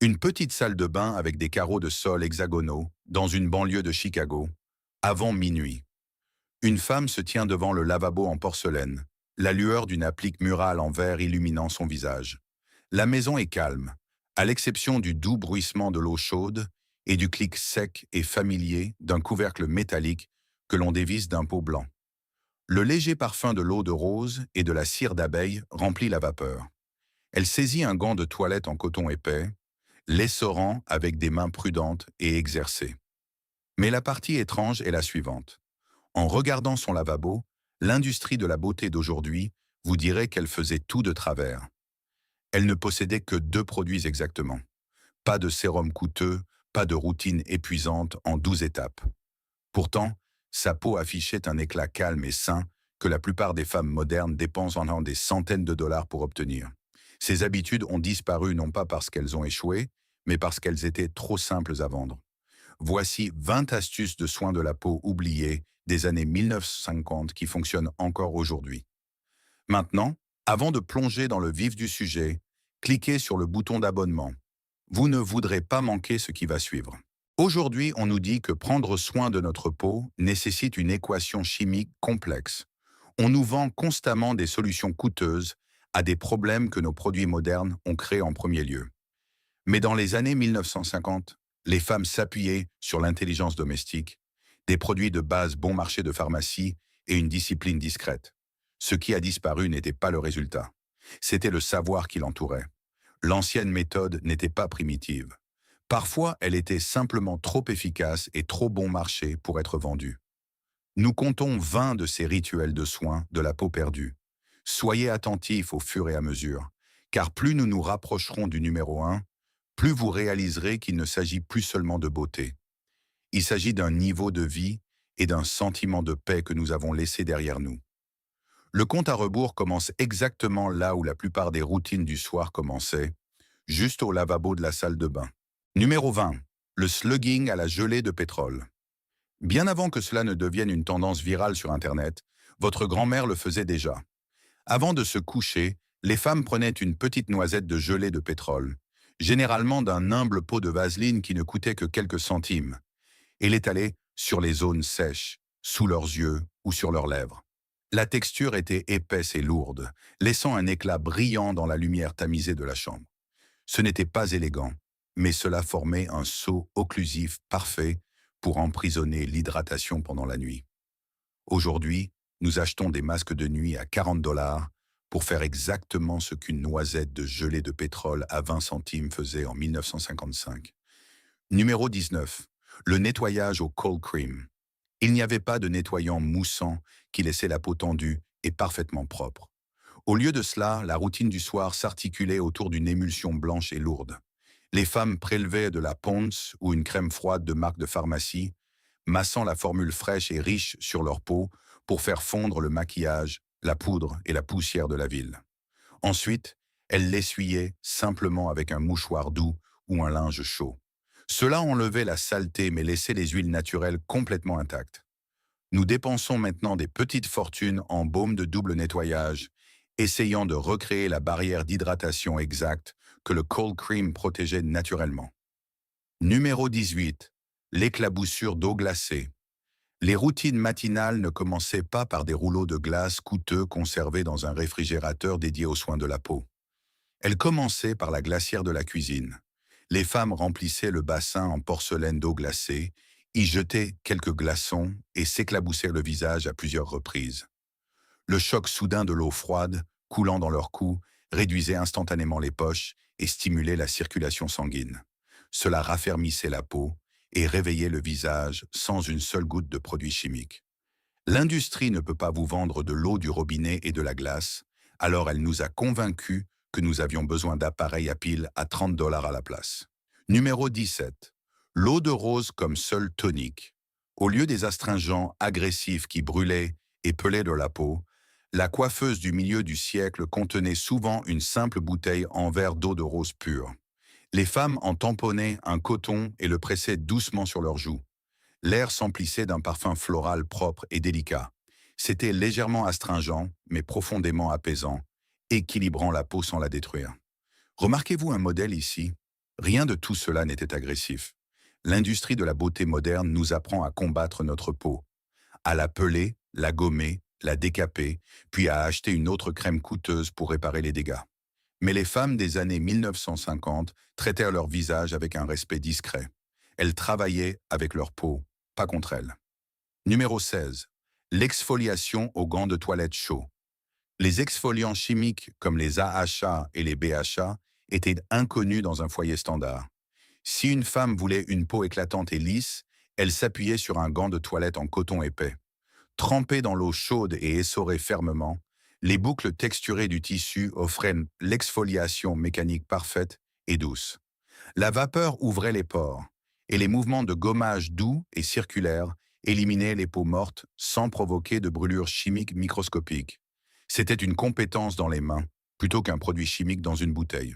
Une petite salle de bain avec des carreaux de sol hexagonaux dans une banlieue de Chicago, avant minuit. Une femme se tient devant le lavabo en porcelaine, la lueur d'une applique murale en verre illuminant son visage. La maison est calme, à l'exception du doux bruissement de l'eau chaude et du clic sec et familier d'un couvercle métallique que l'on dévisse d'un pot blanc. Le léger parfum de l'eau de rose et de la cire d'abeille remplit la vapeur. Elle saisit un gant de toilette en coton épais, l'essorant avec des mains prudentes et exercées. Mais la partie étrange est la suivante. En regardant son lavabo, l'industrie de la beauté d'aujourd'hui vous dirait qu'elle faisait tout de travers. Elle ne possédait que deux produits exactement. Pas de sérum coûteux, pas de routine épuisante en 12 étapes. Pourtant, sa peau affichait un éclat calme et sain que la plupart des femmes modernes dépensent en des centaines de dollars pour obtenir. Ces habitudes ont disparu non pas parce qu'elles ont échoué, mais parce qu'elles étaient trop simples à vendre. Voici 20 astuces de soins de la peau oubliées des années 1950 qui fonctionnent encore aujourd'hui. Maintenant, avant de plonger dans le vif du sujet, cliquez sur le bouton d'abonnement. Vous ne voudrez pas manquer ce qui va suivre. Aujourd'hui, on nous dit que prendre soin de notre peau nécessite une équation chimique complexe. On nous vend constamment des solutions coûteuses à des problèmes que nos produits modernes ont créés en premier lieu. Mais dans les années 1950, les femmes s'appuyaient sur l'intelligence domestique, des produits de base bon marché de pharmacie et une discipline discrète. Ce qui a disparu n'était pas le résultat. C'était le savoir qui l'entourait. L'ancienne méthode n'était pas primitive. Parfois, elle était simplement trop efficace et trop bon marché pour être vendue. Nous comptons 20 de ces rituels de soins de la peau perdue. Soyez attentifs au fur et à mesure, car plus nous nous rapprocherons du numéro 1, plus vous réaliserez qu'il ne s'agit plus seulement de beauté. Il s'agit d'un niveau de vie et d'un sentiment de paix que nous avons laissé derrière nous. Le compte à rebours commence exactement là où la plupart des routines du soir commençaient, juste au lavabo de la salle de bain. Numéro 20. Le slugging à la gelée de pétrole. Bien avant que cela ne devienne une tendance virale sur Internet, votre grand-mère le faisait déjà. Avant de se coucher, les femmes prenaient une petite noisette de gelée de pétrole, généralement d'un humble pot de vaseline qui ne coûtait que quelques centimes, et l'étalaient sur les zones sèches, sous leurs yeux ou sur leurs lèvres. La texture était épaisse et lourde, laissant un éclat brillant dans la lumière tamisée de la chambre. Ce n'était pas élégant, mais cela formait un seau occlusif parfait pour emprisonner l'hydratation pendant la nuit. Aujourd'hui, nous achetons des masques de nuit à 40 dollars pour faire exactement ce qu'une noisette de gelée de pétrole à 20 centimes faisait en 1955. Numéro 19. Le nettoyage au cold cream. Il n'y avait pas de nettoyant moussant qui laissait la peau tendue et parfaitement propre. Au lieu de cela, la routine du soir s'articulait autour d'une émulsion blanche et lourde. Les femmes prélevaient de la Pond's ou une crème froide de marque de pharmacie, massant la formule fraîche et riche sur leur peau pour faire fondre le maquillage, la poudre et la poussière de la ville. Ensuite, elles l'essuyaient simplement avec un mouchoir doux ou un linge chaud. Cela enlevait la saleté mais laissait les huiles naturelles complètement intactes. Nous dépensons maintenant des petites fortunes en baume de double nettoyage, essayant de recréer la barrière d'hydratation exacte que le cold cream protégeait naturellement. Numéro 18. L'éclaboussure d'eau glacée. Les routines matinales ne commençaient pas par des rouleaux de glace coûteux conservés dans un réfrigérateur dédié aux soins de la peau. Elles commençaient par la glacière de la cuisine. Les femmes remplissaient le bassin en porcelaine d'eau glacée, y jetaient quelques glaçons et s'éclaboussaient le visage à plusieurs reprises. Le choc soudain de l'eau froide, coulant dans leur cou, réduisait instantanément les poches et stimulait la circulation sanguine. Cela raffermissait la peau et réveillait le visage sans une seule goutte de produit chimique. L'industrie ne peut pas vous vendre de l'eau du robinet et de la glace, alors elle nous a convaincus que nous avions besoin d'appareils à pile à 30 dollars à la place. Numéro 17. L'eau de rose comme seul tonique. Au lieu des astringents agressifs qui brûlaient et pelaient de la peau, la coiffeuse du milieu du siècle contenait souvent une simple bouteille en verre d'eau de rose pure. Les femmes en tamponnaient un coton et le pressaient doucement sur leurs joues. L'air s'emplissait d'un parfum floral propre et délicat. C'était légèrement astringent, mais profondément apaisant, équilibrant la peau sans la détruire. Remarquez-vous un modèle ici? Rien de tout cela n'était agressif. L'industrie de la beauté moderne nous apprend à combattre notre peau, à la peler, la gommer, la décaper, puis à acheter une autre crème coûteuse pour réparer les dégâts. Mais les femmes des années 1950 traitèrent leur visage avec un respect discret. Elles travaillaient avec leur peau, pas contre elles. Numéro 16. L'exfoliation aux gants de toilette chauds. Les exfoliants chimiques comme les AHA et les BHA étaient inconnus dans un foyer standard. Si une femme voulait une peau éclatante et lisse, elle s'appuyait sur un gant de toilette en coton épais. Trempées dans l'eau chaude et essorées fermement, les boucles texturées du tissu offraient l'exfoliation mécanique parfaite et douce. La vapeur ouvrait les pores, et les mouvements de gommage doux et circulaires éliminaient les peaux mortes sans provoquer de brûlures chimiques microscopiques. C'était une compétence dans les mains, plutôt qu'un produit chimique dans une bouteille.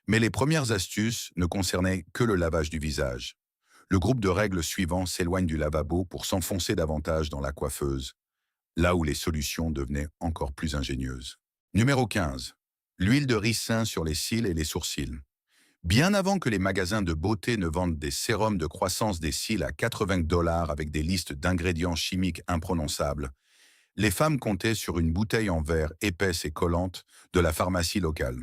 Mais les premières astuces ne concernaient que le lavage du visage. Le groupe de règles suivant s'éloigne du lavabo pour s'enfoncer davantage dans la coiffeuse, là où les solutions devenaient encore plus ingénieuses. Numéro 15. L'huile de ricin sur les cils et les sourcils. Bien avant que les magasins de beauté ne vendent des sérums de croissance des cils à 80 $ avec des listes d'ingrédients chimiques imprononçables, les femmes comptaient sur une bouteille en verre épaisse et collante de la pharmacie locale.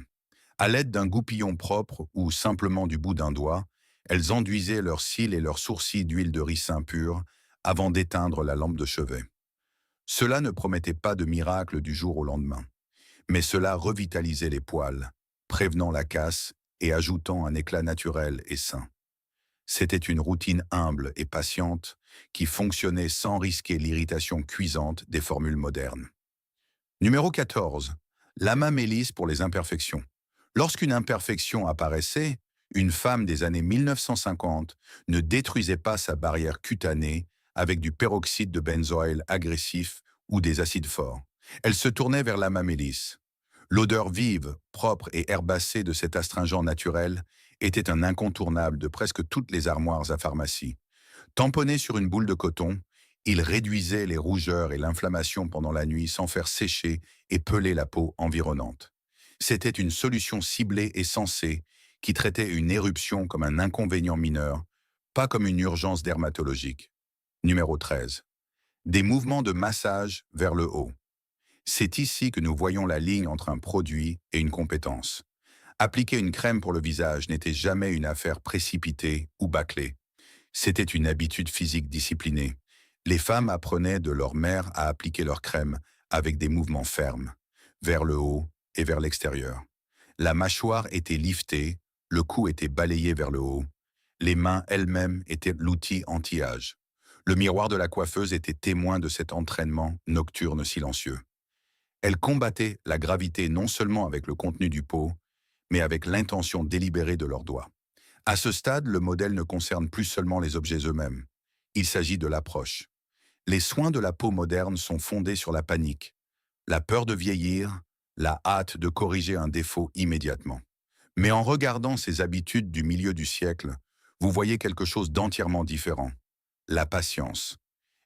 À l'aide d'un goupillon propre ou simplement du bout d'un doigt, elles enduisaient leurs cils et leurs sourcils d'huile de ricin pure avant d'éteindre la lampe de chevet. Cela ne promettait pas de miracle du jour au lendemain, mais cela revitalisait les poils, prévenant la casse et ajoutant un éclat naturel et sain. C'était une routine humble et patiente qui fonctionnait sans risquer l'irritation cuisante des formules modernes. Numéro 14. L'amamélis pour les imperfections. Lorsqu'une imperfection apparaissait, une femme des années 1950 ne détruisait pas sa barrière cutanée avec du peroxyde de benzoïl agressif ou des acides forts. Elle se tournait vers l'amamélis. L'odeur vive, propre et herbacée de cet astringent naturel était un incontournable de presque toutes les armoires à pharmacie. Tamponné sur une boule de coton, il réduisait les rougeurs et l'inflammation pendant la nuit sans faire sécher et peler la peau environnante. C'était une solution ciblée et sensée qui traitait une éruption comme un inconvénient mineur, pas comme une urgence dermatologique. Numéro 13. Des mouvements de massage vers le haut. C'est ici que nous voyons la ligne entre un produit et une compétence. Appliquer une crème pour le visage n'était jamais une affaire précipitée ou bâclée. C'était une habitude physique disciplinée. Les femmes apprenaient de leur mère à appliquer leur crème avec des mouvements fermes, vers le haut et vers l'extérieur. La mâchoire était liftée, le cou était balayé vers le haut. Les mains elles-mêmes étaient l'outil anti-âge. Le miroir de la coiffeuse était témoin de cet entraînement nocturne silencieux. Elle combattait la gravité non seulement avec le contenu du pot, mais avec l'intention délibérée de leurs doigts. À ce stade, le modèle ne concerne plus seulement les objets eux-mêmes. Il s'agit de l'approche. Les soins de la peau moderne sont fondés sur la panique, la peur de vieillir, la hâte de corriger un défaut immédiatement. Mais en regardant ces habitudes du milieu du siècle, vous voyez quelque chose d'entièrement différent. La patience.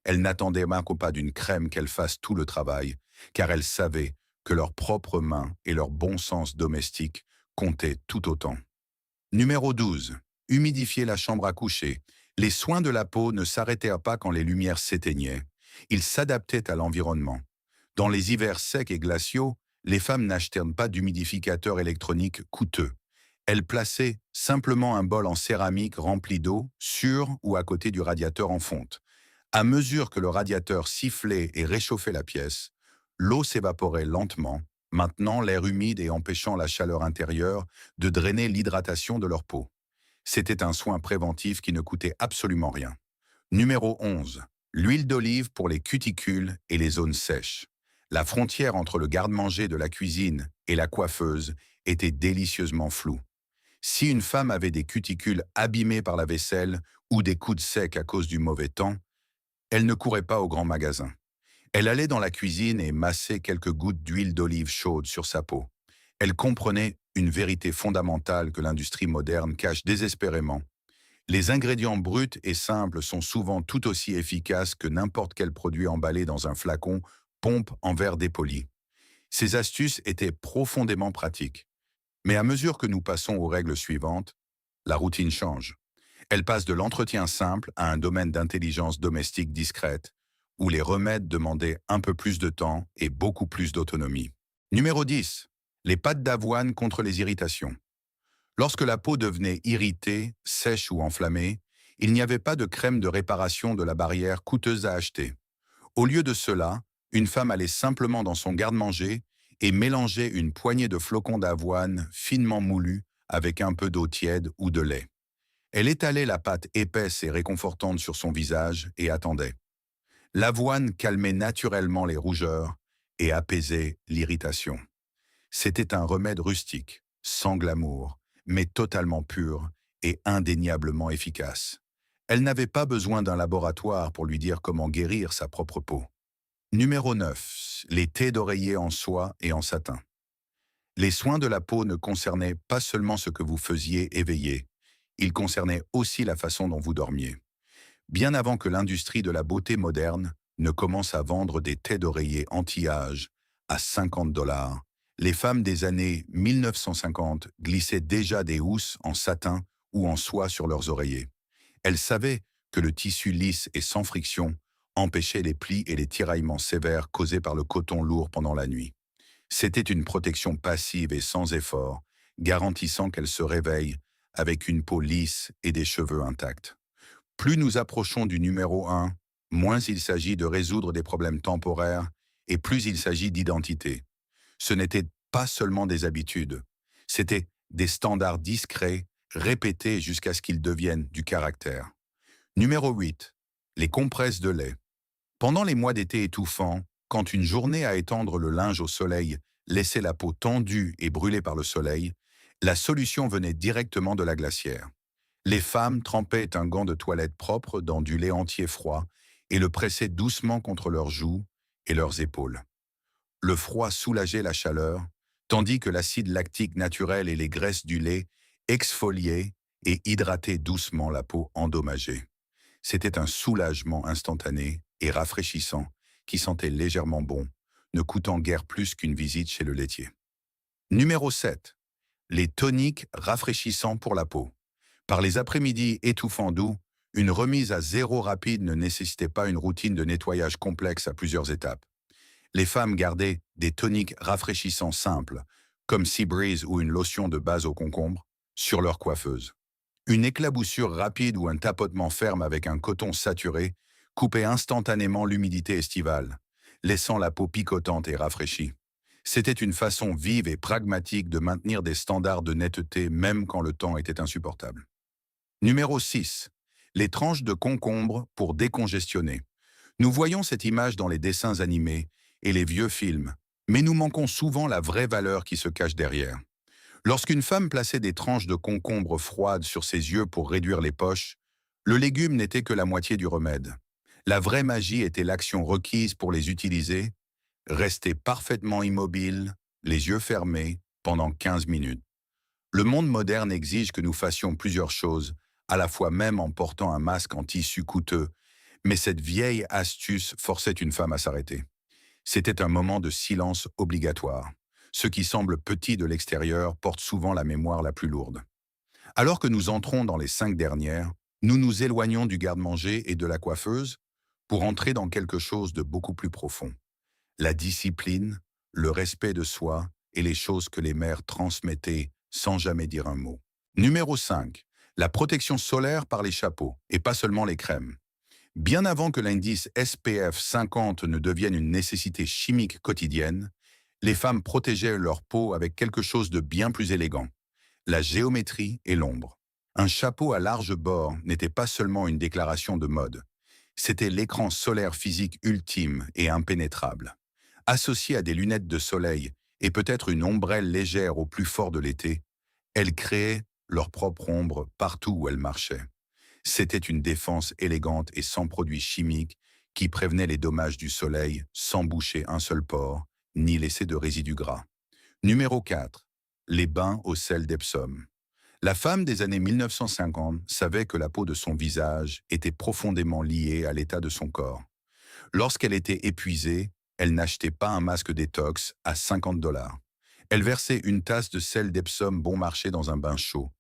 Elles n'attendaient même pas d'une crème qu'elle fasse tout le travail, car elles savaient que leurs propres mains et leur bon sens domestique comptaient tout autant. Numéro 12. Humidifier la chambre à coucher. Les soins de la peau ne s'arrêtèrent pas quand les lumières s'éteignaient. Ils s'adaptaient à l'environnement. Dans les hivers secs et glaciaux, les femmes n'achetèrent pas d'humidificateur électronique coûteux. Elles plaçaient simplement un bol en céramique rempli d'eau sur ou à côté du radiateur en fonte. À mesure que le radiateur sifflait et réchauffait la pièce, l'eau s'évaporait lentement, maintenant l'air humide et empêchant la chaleur intérieure de drainer l'hydratation de leur peau. C'était un soin préventif qui ne coûtait absolument rien. Numéro 11. L'huile d'olive pour les cuticules et les zones sèches. La frontière entre le garde-manger de la cuisine et la coiffeuse était délicieusement floue. Si une femme avait des cuticules abîmés par la vaisselle ou des coudes secs à cause du mauvais temps, elle ne courait pas au grand magasin. Elle allait dans la cuisine et massait quelques gouttes d'huile d'olive chaude sur sa peau. Elle comprenait une vérité fondamentale que l'industrie moderne cache désespérément. Les ingrédients bruts et simples sont souvent tout aussi efficaces que n'importe quel produit emballé dans un flacon pompe en verre dépoli. Ces astuces étaient profondément pratiques. Mais à mesure que nous passons aux règles suivantes, la routine change. Elle passe de l'entretien simple à un domaine d'intelligence domestique discrète, où les remèdes demandaient un peu plus de temps et beaucoup plus d'autonomie. Numéro 10. Les pâtes d'avoine contre les irritations. Lorsque la peau devenait irritée, sèche ou enflammée, il n'y avait pas de crème de réparation de la barrière coûteuse à acheter. Au lieu de cela, une femme allait simplement dans son garde-manger et mélangeait une poignée de flocons d'avoine finement moulus avec un peu d'eau tiède ou de lait. Elle étalait la pâte épaisse et réconfortante sur son visage et attendait. L'avoine calmait naturellement les rougeurs et apaisait l'irritation. C'était un remède rustique, sans glamour, mais totalement pur et indéniablement efficace. Elle n'avait pas besoin d'un laboratoire pour lui dire comment guérir sa propre peau. Numéro 9. Les thés d'oreiller en soie et en satin. Les soins de la peau ne concernaient pas seulement ce que vous faisiez éveiller, ils concernaient aussi la façon dont vous dormiez. Bien avant que l'industrie de la beauté moderne ne commence à vendre des thés d'oreiller anti-âge à 50 $, les femmes des années 1950 glissaient déjà des housses en satin ou en soie sur leurs oreillers. Elles savaient que le tissu lisse et sans friction empêchait les plis et les tiraillements sévères causés par le coton lourd pendant la nuit. C'était une protection passive et sans effort, garantissant qu'elle se réveille avec une peau lisse et des cheveux intacts. Plus nous approchons du numéro 1, moins il s'agit de résoudre des problèmes temporaires et plus il s'agit d'identité. Ce n'était pas seulement des habitudes, c'était des standards discrets, répétés jusqu'à ce qu'ils deviennent du caractère. Numéro 8. Les compresses de lait. Pendant les mois d'été étouffants, quand une journée à étendre le linge au soleil laissait la peau tendue et brûlée par le soleil, la solution venait directement de la glacière. Les femmes trempaient un gant de toilette propre dans du lait entier froid et le pressaient doucement contre leurs joues et leurs épaules. Le froid soulageait la chaleur, tandis que l'acide lactique naturel et les graisses du lait exfoliaient et hydrataient doucement la peau endommagée. C'était un soulagement instantané et rafraîchissant qui sentait légèrement bon, ne coûtant guère plus qu'une visite chez le laitier. Numéro 7. Les toniques rafraîchissants pour la peau. Par les après-midi étouffants doux, une remise à zéro rapide ne nécessitait pas une routine de nettoyage complexe à plusieurs étapes. Les femmes gardaient des toniques rafraîchissants simples, comme Seabreeze ou une lotion de base au concombre, sur leur coiffeuse. Une éclaboussure rapide ou un tapotement ferme avec un coton saturé coupait instantanément l'humidité estivale, laissant la peau picotante et rafraîchie. C'était une façon vive et pragmatique de maintenir des standards de netteté même quand le temps était insupportable. Numéro 6. Les tranches de concombre pour décongestionner. Nous voyons cette image dans les dessins animés et les vieux films, mais nous manquons souvent la vraie valeur qui se cache derrière. Lorsqu'une femme plaçait des tranches de concombre froides sur ses yeux pour réduire les poches, le légume n'était que la moitié du remède. La vraie magie était l'action requise pour les utiliser, rester parfaitement immobile, les yeux fermés, pendant 15 minutes. Le monde moderne exige que nous fassions plusieurs choses, à la fois même en portant un masque en tissu coûteux, mais cette vieille astuce forçait une femme à s'arrêter. C'était un moment de silence obligatoire. Ce qui semble petit de l'extérieur porte souvent la mémoire la plus lourde. Alors que nous entrons dans les 5 dernières, nous nous éloignons du garde-manger et de la coiffeuse pour entrer dans quelque chose de beaucoup plus profond. La discipline, le respect de soi et les choses que les mères transmettaient sans jamais dire un mot. Numéro 5. La protection solaire par les chapeaux, et pas seulement les crèmes. Bien avant que l'indice SPF 50 ne devienne une nécessité chimique quotidienne, les femmes protégeaient leur peau avec quelque chose de bien plus élégant, la géométrie et l'ombre. Un chapeau à large bord n'était pas seulement une déclaration de mode, c'était l'écran solaire physique ultime et impénétrable. Associé à des lunettes de soleil et peut-être une ombrelle légère au plus fort de l'été, elles créaient leur propre ombre partout où elles marchaient. C'était une défense élégante et sans produits chimiques qui prévenait les dommages du soleil sans boucher un seul pore, ni laisser de résidus gras. Numéro 4. Les bains au sel d'Epsom. La femme des années 1950 savait que la peau de son visage était profondément liée à l'état de son corps. Lorsqu'elle était épuisée, elle n'achetait pas un masque détox à 50 $. Elle versait une tasse de sel d'Epsom bon marché dans un bain chaud.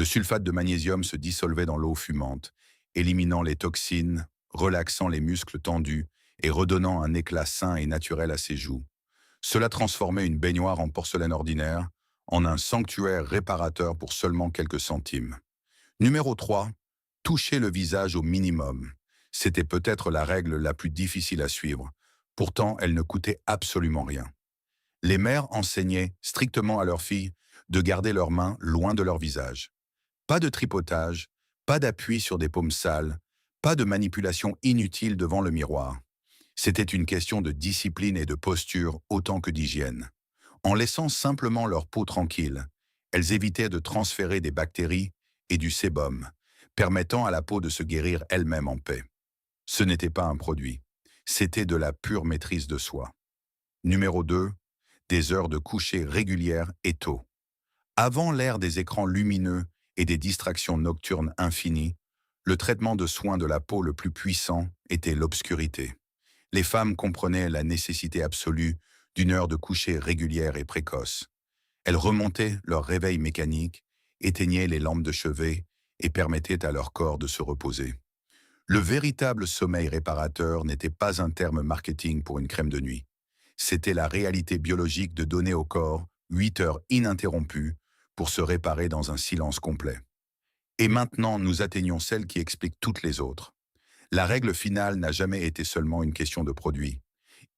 Le sulfate de magnésium se dissolvait dans l'eau fumante, éliminant les toxines, relaxant les muscles tendus et redonnant un éclat sain et naturel à ses joues. Cela transformait une baignoire en porcelaine ordinaire en un sanctuaire réparateur pour seulement quelques centimes. Numéro 3. Toucher le visage au minimum. C'était peut-être la règle la plus difficile à suivre. Pourtant, elle ne coûtait absolument rien. Les mères enseignaient strictement à leurs filles de garder leurs mains loin de leur visage. Pas de tripotage, pas d'appui sur des paumes sales, pas de manipulation inutile devant le miroir. C'était une question de discipline et de posture autant que d'hygiène. En laissant simplement leur peau tranquille, elles évitaient de transférer des bactéries et du sébum, permettant à la peau de se guérir elle-même en paix. Ce n'était pas un produit, c'était de la pure maîtrise de soi. Numéro 2. Des heures de coucher régulières et tôt. Avant l'ère des écrans lumineux et des distractions nocturnes infinies, le traitement de soins de la peau le plus puissant était l'obscurité. Les femmes comprenaient la nécessité absolue d'une heure de coucher régulière et précoce. Elles remontaient leur réveil mécanique, éteignaient les lampes de chevet et permettaient à leur corps de se reposer. Le véritable sommeil réparateur n'était pas un terme marketing pour une crème de nuit. C'était la réalité biologique de donner au corps 8 heures ininterrompues pour se réparer dans un silence complet. Et maintenant, nous atteignons celle qui explique toutes les autres. La règle finale n'a jamais été seulement une question de produit.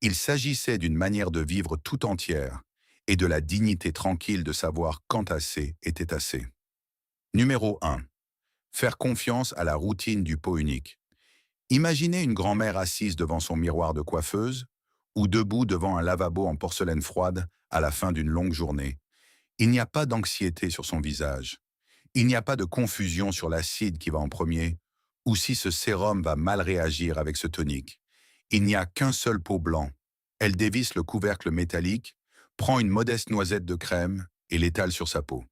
Il s'agissait d'une manière de vivre tout entière et de la dignité tranquille de savoir quand assez était assez. Numéro 1. Faire confiance à la routine du pot unique. Imaginez une grand-mère assise devant son miroir de coiffeuse ou debout devant un lavabo en porcelaine froide à la fin d'une longue journée. Il n'y a pas d'anxiété sur son visage. Il n'y a pas de confusion sur l'acide qui va en premier ou si ce sérum va mal réagir avec ce tonique. Il n'y a qu'un seul pot blanc. Elle dévisse le couvercle métallique, prend une modeste noisette de crème et l'étale sur sa peau.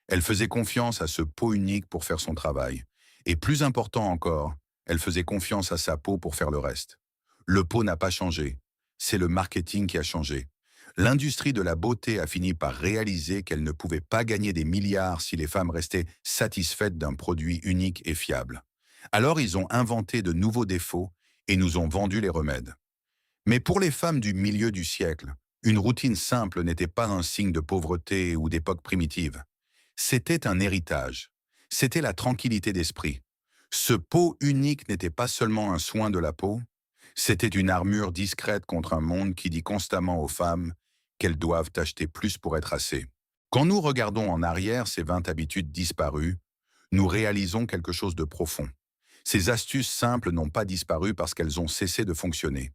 Elle faisait confiance à ce pot unique pour faire son travail. Et plus important encore, elle faisait confiance à sa peau pour faire le reste. Le pot n'a pas changé. C'est le marketing qui a changé. L'industrie de la beauté a fini par réaliser qu'elle ne pouvait pas gagner des milliards si les femmes restaient satisfaites d'un produit unique et fiable. Alors ils ont inventé de nouveaux défauts et nous ont vendu les remèdes. Mais pour les femmes du milieu du siècle, une routine simple n'était pas un signe de pauvreté ou d'époque primitive. C'était un héritage. C'était la tranquillité d'esprit. Ce pot unique n'était pas seulement un soin de la peau, c'était une armure discrète contre un monde qui dit constamment aux femmes qu'elles doivent acheter plus pour être assez. Quand nous regardons en arrière ces 20 habitudes disparues, nous réalisons quelque chose de profond. Ces astuces simples n'ont pas disparu parce qu'elles ont cessé de fonctionner.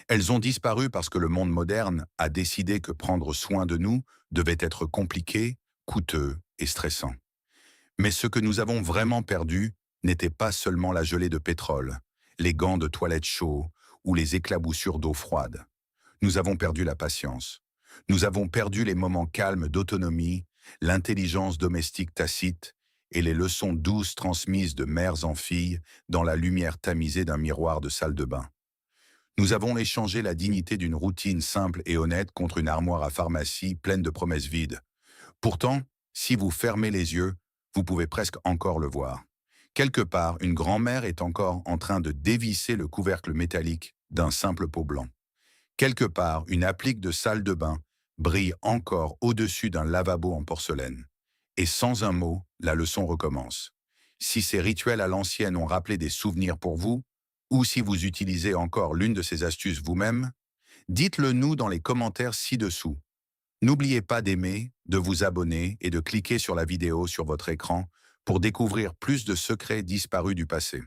Elles ont disparu parce que le monde moderne a décidé que prendre soin de nous devait être compliqué, coûteux et stressant. Mais ce que nous avons vraiment perdu n'était pas seulement la gelée de pétrole, les gants de toilette chauds ou les éclaboussures d'eau froide. Nous avons perdu la patience. Nous avons perdu les moments calmes d'autonomie, l'intelligence domestique tacite et les leçons douces transmises de mères en filles dans la lumière tamisée d'un miroir de salle de bain. Nous avons échangé la dignité d'une routine simple et honnête contre une armoire à pharmacie pleine de promesses vides. Pourtant, si vous fermez les yeux, vous pouvez presque encore le voir. Quelque part, une grand-mère est encore en train de dévisser le couvercle métallique d'un simple pot blanc. Quelque part, une applique de salle de bain brille encore au-dessus d'un lavabo en porcelaine. Et sans un mot, la leçon recommence. Si ces rituels à l'ancienne ont rappelé des souvenirs pour vous, ou si vous utilisez encore l'une de ces astuces vous-même, dites-le nous dans les commentaires ci-dessous. N'oubliez pas d'aimer, de vous abonner et de cliquer sur la vidéo sur votre écran pour découvrir plus de secrets disparus du passé.